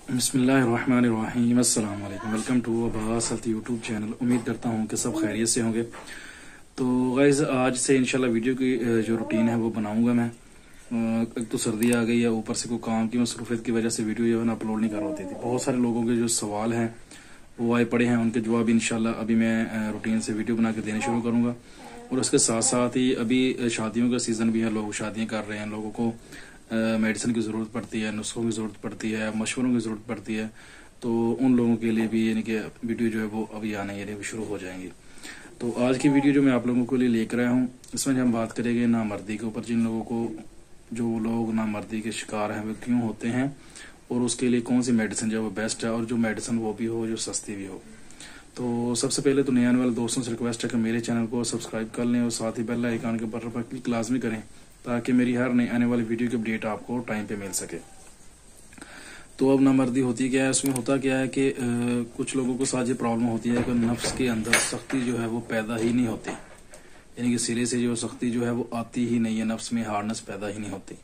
बिस्मिल्लाहिर्रहमानिर्रहीम, अस्सलाम वालेकुम। Welcome to Abbas health YouTube channel. उम्मीद करता हूँ कि सब खैरियत से होंगे। तो गाइज आज से इंशाल्लाह वीडियो की जो रूटीन है वो बनाऊंगा मैं। एक तो सर्दी आ गई है, ऊपर से कोई काम की मसरूफियत की वजह से वीडियो जो है ना अपलोड नहीं कर होती थी। बहुत सारे लोगों के जो सवाल हैं वो आए पड़े हैं, उनके जवाब इंशाल्लाह अभी मैं रूटीन से वीडियो बना के देने शुरू करूंगा। और उसके साथ साथ ही अभी शादियों का सीजन भी है, लोग शादियां कर रहे हैं, लोगों को मेडिसिन की ज़रूरत पड़ती है, नुस्खों की ज़रूरत पड़ती है, मशवरों की ज़रूरत पड़ती है। तो उन लोगों के लिए भी यानी कि वीडियो जो है वो अभी आने यानी शुरू हो जाएंगी। तो आज की वीडियो जो मैं आप लोगों के लिए लेकर आया हूँ, इसमें हम बात करेंगे नामर्दी के ऊपर। जिन लोगों को जो लोग नामर्दी के शिकार हैं वो क्यों होते हैं और उसके लिए कौन सी मेडिसिन जो है वो बेस्ट है, और जो मेडिसिन वो भी हो जो सस्ती भी हो। तो सबसे पहले तो नए आने वाले दोस्तों से रिक्वेस्ट है कि मेरे चैनल को सब्सक्राइब कर लें और साथ ही बेल आइकन के बटन पर क्लिक लाजमी करें ताकि मेरी हर नई आने वाली वीडियो की अपडेट आपको टाइम पे मिल सके। तो अब नामर्दी होती क्या है, उसमें होता क्या है कि कुछ लोगों को साथ ये प्रॉब्लम होती है कि नफ्स के अंदर सख्ती जो है वो पैदा ही नहीं होती, यानी कि सिरे से जो सख्ती जो है वो आती ही नहीं है, नफ्स में हार्डनेस पैदा ही नहीं होती।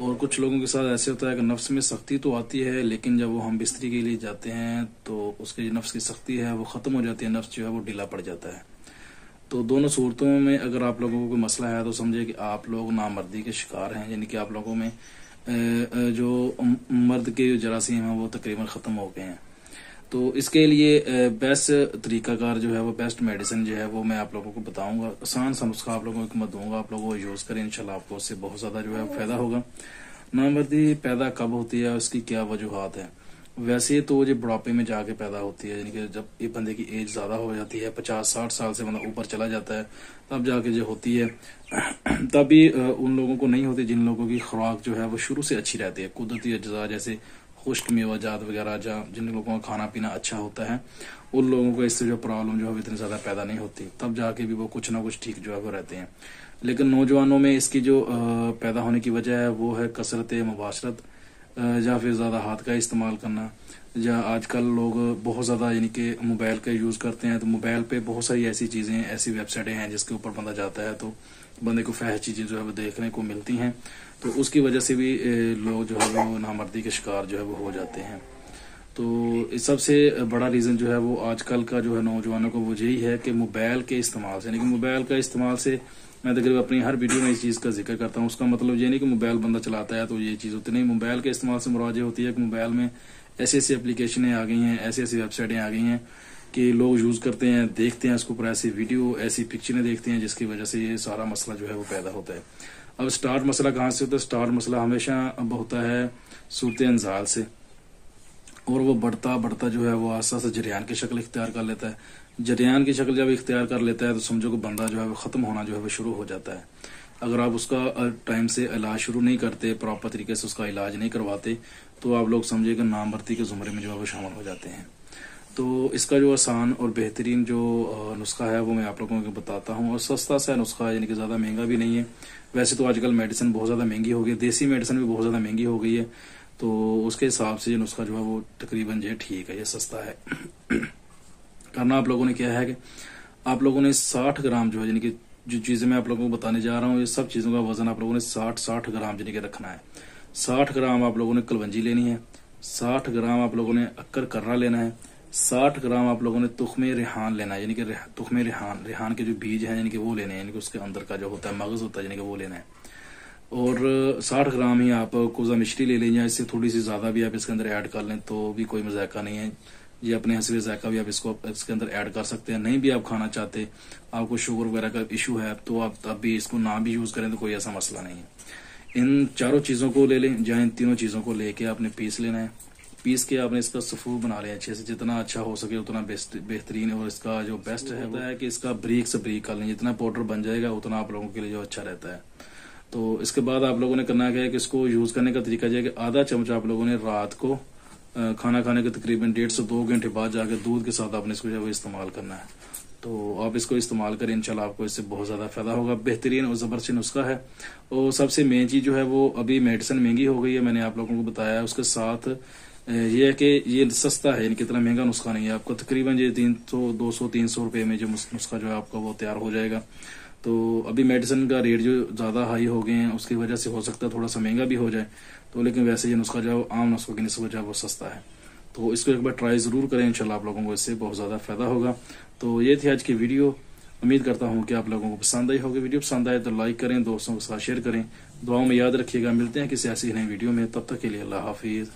और कुछ लोगों के साथ ऐसे होता है कि नफ्स में सख्ती तो आती है, लेकिन जब वो हम बिस्तरी के लिए जाते हैं तो उसके जो नफ्स की सख्ती है वो खत्म हो जाती है, नफ्स जो है वो ढीला पड़ जाता है। तो दोनों सूरतों में अगर आप लोगों को कोई मसला है तो समझे कि आप लोग नामर्दी के शिकार हैं, यानी कि आप लोगों में जो मर्द के जो जरासीम हैं वो तकरीबन खत्म हो गए हैं। तो इसके लिए बेस्ट तरीकाकार जो है वो बेस्ट मेडिसिन जो है वो मैं आप लोगों को बताऊंगा। आसान सा नुस्खा आप लोगों को मैं दूंगा, आप लोगों को यूज करें, इंशाल्लाह आपको उससे बहुत ज्यादा जो है फायदा होगा। नामर्दी पैदा कब होती है, उसकी क्या वजूहात है? वैसे तो ये बुढ़ापे में जाके पैदा होती है, यानी कि जब ये बंदे की एज ज्यादा हो जाती है, 50-60 साल से मतलब ऊपर चला जाता है, तब जाके जो होती है। तभी उन लोगों को नहीं होती जिन लोगों की खुराक जो है वो शुरू से अच्छी रहती है, कुदरती अज्जा जैसे खुश्क मेवाजात वगैरह, जिन लोगों का खाना पीना अच्छा होता है, उन लोगों को इससे जो प्रॉब्लम जो है इतनी ज्यादा पैदा नहीं होती, तब जाके भी वो कुछ ना कुछ ठीक जो है वो रहते हैं। लेकिन नौजवानों में इसकी जो पैदा होने की वजह है वो है कसरत मुबाशरत, या फिर ज्यादा हाथ का इस्तेमाल करना, या आजकल लोग बहुत ज्यादा यानी कि मोबाइल का यूज करते हैं। तो मोबाइल पे बहुत सारी ऐसी चीजें, ऐसी वेबसाइटें हैं जिसके ऊपर बंदा जाता है तो बंदे को फैश चीजें जो है वो देखने को मिलती हैं। तो उसकी वजह से भी लोग जो है वो नामर्दी के शिकार जो है वो हो जाते हैं। तो इस सबसे बड़ा रीजन जो है वो आजकल का जो है नौजवानों को वो यही है कि मोबाइल के इस्तेमाल से, यानी कि मोबाइल का इस्तेमाल से मैं तकरीबन अपनी हर वीडियो में इस चीज का जिक्र करता हूँ। उसका मतलब ये नहीं कि मोबाइल बंदा चलाता है तो ये चीज होती नहीं। मोबाइल के इस्तेमाल से मुराद ये होती है कि मोबाइल में ऐसी ऐसी एप्लीकेशनें आ गई हैं, ऐसी ऐसी वेबसाइटें आ गई हैं कि लोग यूज करते हैं, देखते हैं उसके ऊपर ऐसी वीडियो, ऐसी पिक्चरें देखते हैं जिसकी वजह से ये सारा मसला जो है वो पैदा होता है। अब स्टार्ट मसला कहाँ से होता है? स्टार्ट मसला हमेशा अब होता है सूरत अंजाल से, और वो बढ़ता बढ़ता जो है वो आस्ता आस्ता जरियान की शक्ल इख्तियार कर लेता है। जरियान की शक्ल जब इख्तियार कर लेता है तो समझो कि बंदा जो है वो खत्म होना जो है वो शुरू हो जाता है। अगर आप उसका टाइम से इलाज शुरू नहीं करते, प्रॉपर तरीके से उसका इलाज नहीं करवाते, तो आप लोग समझे कि नामर्दी के जुमरे में जो है वो शामिल हो जाते हैं। तो इसका जो आसान और बेहतरीन जो नुस्खा है वो मैं आप लोगों को बताता हूँ, और सस्ता सा नुस्खा है, यानी कि ज्यादा महंगा भी नहीं है। वैसे तो आजकल मेडिसिन बहुत ज्यादा महंगी हो गई है, देसी मेडिसिन भी बहुत ज्यादा महंगी हो गई है, तो उसके हिसाब से ये नुस्खा जो है वो तकरीबन जो ठीक है, ये सस्ता है। करना आप लोगों ने क्या है कि आप लोगों ने 60 ग्राम जो है, यानी कि जो चीजें मैं आप लोगों को बताने जा रहा हूँ, ये सब चीजों का वजन आप लोगों ने 60 ग्राम यानी कि रखना है। 60 ग्राम आप लोगों ने कलवंजी लेनी है, 60 ग्राम आप लोगों ने अक्कर कर्रा लेना है, 60 ग्राम आप लोगों ने तुख्मे रेहान लेना है, यानी कि तुख्मे रेहान के जो बीज हैं यानी कि वो लेने हैं, यानी कि उसके अंदर का जो होता है मगज होता है, यानी कि वो लेना है। और 60 ग्राम ही आप कोजा मिश्री ले लें, या इससे थोड़ी सी ज्यादा भी आप इसके अंदर ऐड कर लें तो भी कोई मजाका नहीं है। ये अपने हसबे जायका भी आप इसके अंदर ऐड कर सकते हैं। नहीं भी आप खाना चाहते, आपको शुगर वगैरह का इशू है, तो आप तब भी इसको ना भी यूज करें तो कोई ऐसा मसला नहीं है। इन चारों चीजों को ले लें, या इन तीनों चीजों को लेके आपने पीस लेना है। पीस के आपने इसका सफू बना लिया अच्छे से, जितना अच्छा हो सके उतना बेहतरीन है। और इसका जो बेस्ट है होता है कि इसका ब्रीक से ब्रीक कर लें, जितना पाउडर बन जाएगा उतना आप लोगों के लिए जो अच्छा रहता है। तो इसके बाद आप लोगों ने करना क्या है कि इसको यूज करने का तरीका यह है कि आधा चम्मच आप लोगों ने रात को खाना खाने के तकरीबन 1.5 से 2 घंटे बाद जाकर दूध के साथ आपने इसको जो है इस्तेमाल करना है। तो आप इसको इस्तेमाल करें, इंशाल्लाह आपको इससे बहुत ज्यादा फायदा होगा। बेहतरीन और जबरदस्त नुस्खा है। और सबसे मेन चीज जो है वो अभी मेडिसिन महंगी हो गई है, मैंने आप लोगों को बताया। उसके साथ ये है कि ये सस्ता है, यानी कितना महंगा नुस्खा नहीं है। आपको तकरीबन ये 200-300 रुपए में जो नुस्खा जो है आपका वो तैयार हो जाएगा। तो अभी मेडिसिन का रेट जो ज्यादा हाई हो गए हैं उसकी वजह से हो सकता है थोड़ा सा महंगा भी हो जाए। तो लेकिन वैसे ये नुस्खा जो आम नुस्खों की निस्बत जो है वो सस्ता है। तो इसको एक बार ट्राई जरूर करें, इंशाल्लाह आप लोगों को इससे बहुत ज्यादा फायदा होगा। तो ये थी आज की वीडियो, उम्मीद करता हूँ कि आप लोगों को पसंद आई होगी। वीडियो पसंद आए तो लाइक करें, दोस्तों के साथ शेयर करें, दुआओं में याद रखिएगा। मिलते हैं किसी ऐसी नई वीडियो में, तब तक के लिए अल्लाह हाफिज।